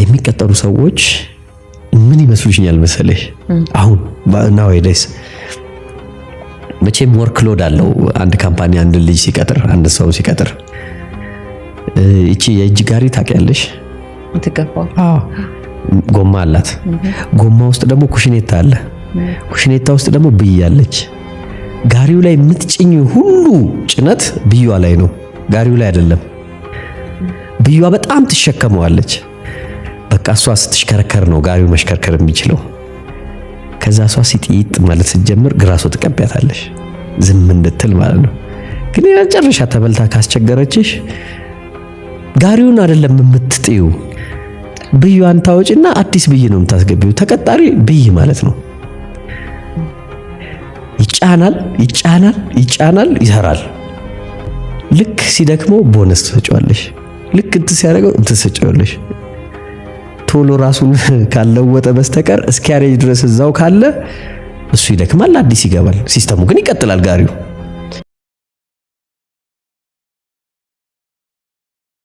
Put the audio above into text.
የሚቀጠሩ ሰዎች ምን ይመስሉኛል መሰለሽ አሁን nowadays መቼም ወርክ ሎድ አለው አንድ ካምፓኒ አንድ ልጅ ሲቀጥር አንድ ሰው ሲቀጥር እቺ የእጅ ጋሪ ታውቂያለሽ ትገባው ጎማ አላት ጎማ ውስጥ ደግሞ ኩሽኔታ አለ ኩሽኔታ ውስጥ ደግሞ ብያለች ጋሪው ላይ የምትጭኝ ሁሉ ጭነት ብዩዋ ላይ ነው ጋሪው ላይ አይደለም ብዩዋ በጣም ትሸከመዋለች በቃ እሷ ስትሽከረከር ነው ጋሪው መሽከርከር የሚችለው ከዛ እሷ ሲጥይጥ ማለት ስትጀምር ግራሶ ተቀበያታለሽ ዝም እንድትል ማለት ነው ግን የመጨረሻ ተበልታ ካስቸገረችሽ ጋሪውን አይደለም የምትጥዩ ብዩዋን ታወጪና አዲስ ብይ ነው የምታስገቢው ተቀጣሪ ብይ ማለት ነው ይጫናል ይሰራል ልክ ሲደክመው ቦነስ ትሰጪዋለሽ ልክ ሲያደርገው ትሰጪዋለሽ ቶሎ ራሱን ካለወጠ በስተቀር እስኪያረጅ ድረስ እዛው ካለ እሱ ይደክማል አዲስ ይገባል ሲስተሙ ግን ይቀጥላል ጋሪው